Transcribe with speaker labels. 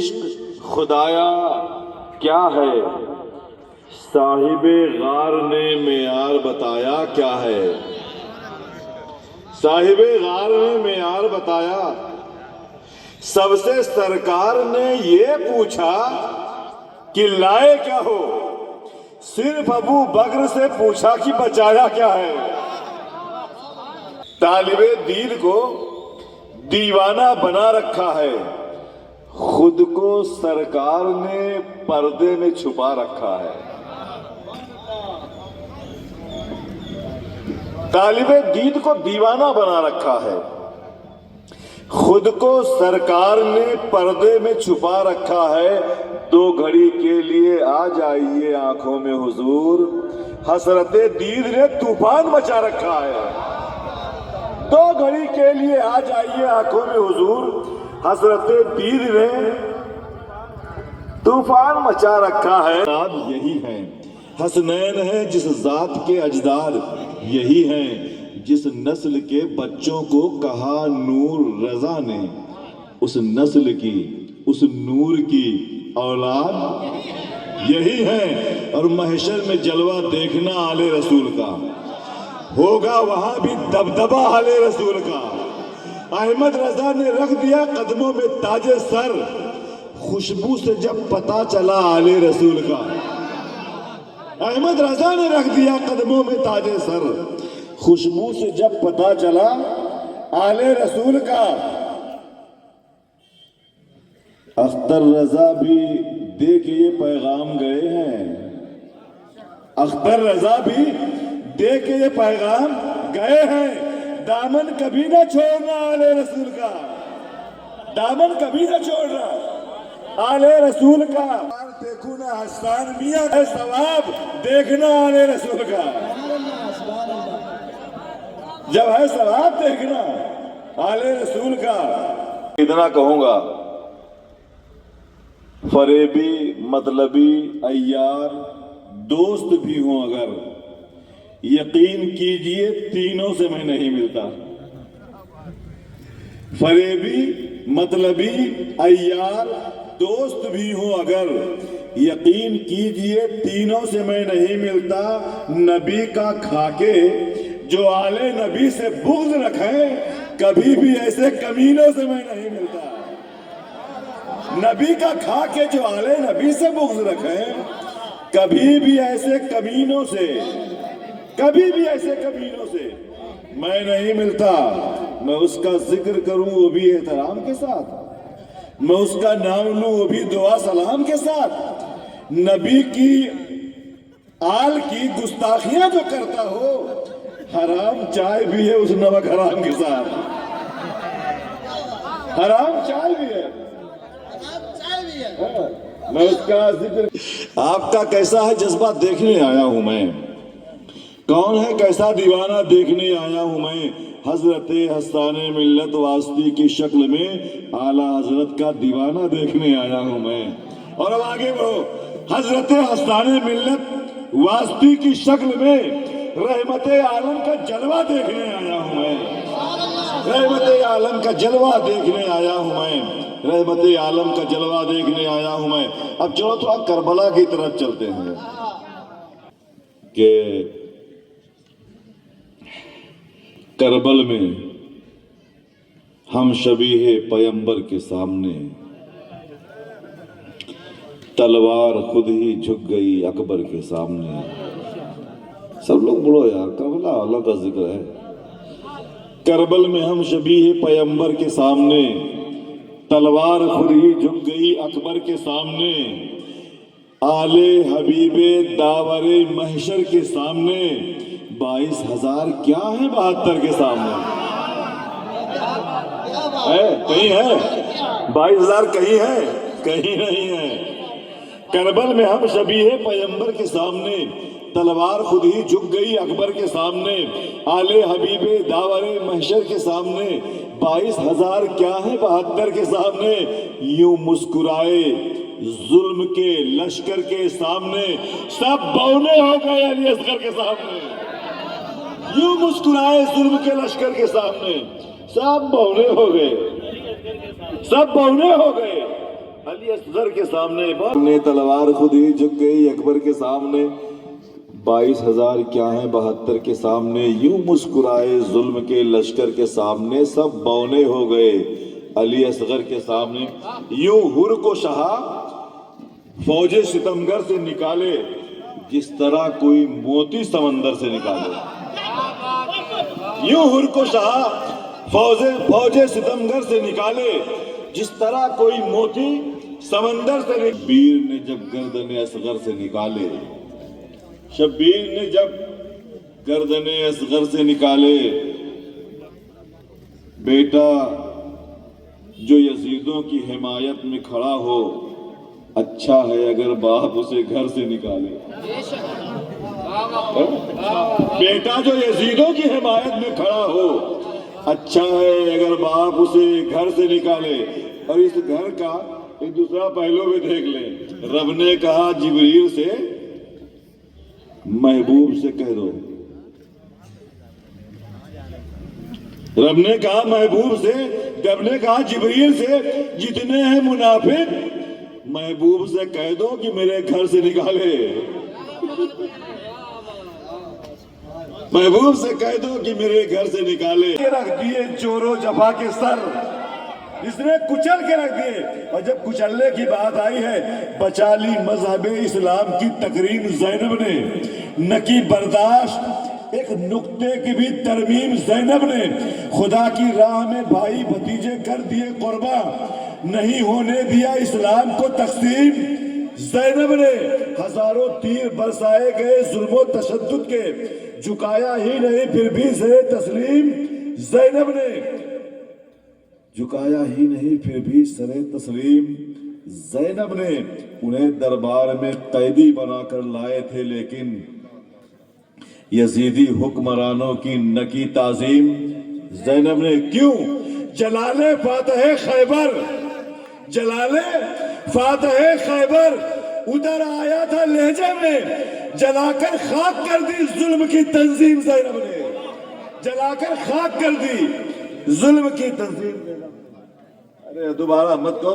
Speaker 1: عشق خدایا کیا ہے، صاحب غار نے معیار بتایا کیا ہے، صاحب غار نے معیار بتایا۔ سب سے سرکار نے یہ پوچھا کہ لائے کیا ہو، صرف ابو بکر سے پوچھا کہ بچایا کیا ہے۔ طالب دین کو دیوانہ بنا رکھا ہے، خود کو سرکار نے پردے میں چھپا رکھا ہے۔ طالب دین کو دیوانہ بنا رکھا ہے، خود کو سرکار نے پردے میں چھپا رکھا ہے۔ دو گھڑی کے لیے آ جائیے آنکھوں میں حضور، حسرت دید نے طوفان مچا رکھا ہے۔ دو گھڑی کے لیے آ جائیے آنکھوں میں حضور، حسرت دید نے طوفان مچا رکھا ہے۔ یہی ہے حسنین ہے جس ذات کے اجداد، یہی ہیں جس نسل کے بچوں کو کہا نور رضا نے، اس نسل کی اس نور کی اولاد یہی ہیں۔ اور محشر میں جلوہ دیکھنا آل رسول کا، ہوگا وہاں بھی دبدبہ آل رسول کا۔ احمد رضا نے رکھ دیا قدموں میں تاج سر، خوشبو سے جب پتا چلا آل رسول کا۔ احمد رضا نے رکھ دیا قدموں میں تاج سر، خوشبو سے جب پتا چلا آل رسول کا۔ اختر رضا بھی دے کے یہ پیغام گئے ہیں، اختر رضا بھی دے کے یہ پیغام گئے ہیں، دامن کبھی نہ چھوڑنا آل رسول کا، دامن کبھی نہ چھوڑنا آل رسول کا۔ دیکھو نا حسان میاں ہے ثواب، دیکھنا آل رسول کا، جب ہے ثواب دیکھنا آل رسول کا۔ اتنا کہوں گا، فریبی مطلبی عیار دوست بھی ہوں اگر، یقین کیجئے تینوں سے میں نہیں ملتا۔ فریبی مطلبی عیار دوست بھی ہوں اگر، یقین کیجئے تینوں سے میں نہیں ملتا۔ نبی کا کھا کے جو آل نبی سے بغض رکھیں، کبھی بھی ایسے کمینوں سے میں نہیں ملتا۔ نبی کا کھا کے جو آل نبی سے بغض رکھیں، کبھی بھی ایسے کمینوں سے، کبھی بھی ایسے کمینوں سے میں نہیں ملتا۔ میں اس کا ذکر کروں وہ بھی احترام کے ساتھ، میں اس کا نام لوں وہ بھی دعا سلام کے ساتھ۔ نبی کی آل کی گستاخیاں جو کرتا ہو، حرام چائے بھی ہے اس نمک حرام کے ساتھ، حرام چائے بھی ہے، میں اس کا ذکر۔ آپ کا کیسا ہے جذبہ دیکھنے آیا ہوں میں، کون ہے کیسا دیوانہ دیکھنے آیا ہوں میں۔ حضرت حسان ملت واسطی کی شکل میں اعلیٰ حضرت کا دیوانہ دیکھنے آیا ہوں میں۔ اور اب آگے بڑھو، حضرت حسان ملت واسطی کی شکل میں رحمت عالم کا جلوہ دیکھنے آیا ہوں میں، رحمت عالم کا جلوہ دیکھنے آیا ہوں میں، رحمت عالم کا جلوہ دیکھنے آیا ہوں میں۔ اب چلو تھوڑا کربلا کی طرف چلتے ہیں کہ کربل میں ہم شبیہ پیمبر کے سامنے، تلوار خود ہی جھک گئی اکبر کے سامنے۔ سب لوگ بولو یار، کربلا اللہ کا ذکر ہے۔ کربل میں ہم شبیہ پیمبر کے سامنے، تلوار خود ہی جھک گئی اکبر کے سامنے، آل حبیب داور محشر کے سامنے، 22,000 کیا ہے 72 کے سامنے؟ کہیں ہے 22,000 کہیں ہے؟ کہیں نہیں ہے۔ کربل میں ہم شبیہ پیمبر کے سامنے، تلوار خود ہی جھک گئی اکبر کے سامنے، آل حبیب داور محشر کے سامنے، 22,000 کیا ہے 72 کے سامنے۔ یوں مسکرائے ظلم کے لشکر کے سامنے، سب بونے ہو گئے علی اصغر کے سامنے۔ یوں مسکرائے ظلم کے لشکر کے سامنے، سب بونے ہو گئے، سب بونے ہو گئے علی اصغر کے سامنے نے تلوار خود ہی جھک گئی اکبر کے سامنے 22,000 کیا ہیں 72 کے سامنے یوں مسکرائے ظلم کے لشکر کے سامنے سب بونے ہو گئے علی اصغر کے سامنے یوں ہر کو شہا فوج ستمگر سے نکالے جس طرح کوئی موتی سمندر سے نکالے یوں ہر کو شہا فوج ستمگر سے نکالے جس طرح کوئی موتی سمندر سے شبیر نے جب گردن اصغر سے نکالے شبیر نے جب گردن اصغر سے نکالے بیٹا جو یزیدوں کی حمایت میں کھڑا ہو اچھا ہے اگر باپ اسے گھر سے نکالے بیٹا جو یزیدوں کی حمایت میں کھڑا ہو اچھا ہے اگر باپ اسے گھر سے نکالے اور اس گھر کا ایک دوسرا پہلو بھی دیکھ لیں رب نے کہا جبریل سے محبوب سے کہہ دو رب نے کہا محبوب سے رب نے کہا جبریل سے جتنے ہیں منافق محبوب سے کہہ دو کہ میرے گھر سے نکالے محبوب سے کہہ دو کہ میرے گھر سے نکالے رکھ دیے چور و جفا کے سر اس نے کچل کے رکھ دیے اور جب کچلنے کی بات آئی ہے بچا لی مذہب اسلام کی تقریم زینب نے نہ کی برداشت ایک نقطے کی بھی ترمیم زینب نے خدا کی راہ میں بھائی بھتیجے کر دیے قربان نہیں ہونے دیا اسلام کو تقسیم زینب نے ہزاروں تیر برسائے گئے ظلم و تشدد کے جھکایا ہی نہیں پھر بھی سر تسلیم زینب نے جھکایا ہی نہیں پھر بھی سر تسلیم زینب نے انہیں دربار میں قیدی بنا کر لائے تھے لیکن یزیدی حکمرانوں کی نہ کی تعظیم زینب نے کیوں جلال فاتح خیبر جلال فاتح خیبر ادھر آیا تھا لہجے میں جلا کر خاک کر دی ظلم کی تنظیم زینب نے جلا کر خاک کر دی ظلم کی تنظیم ارے دوبارہ مت کو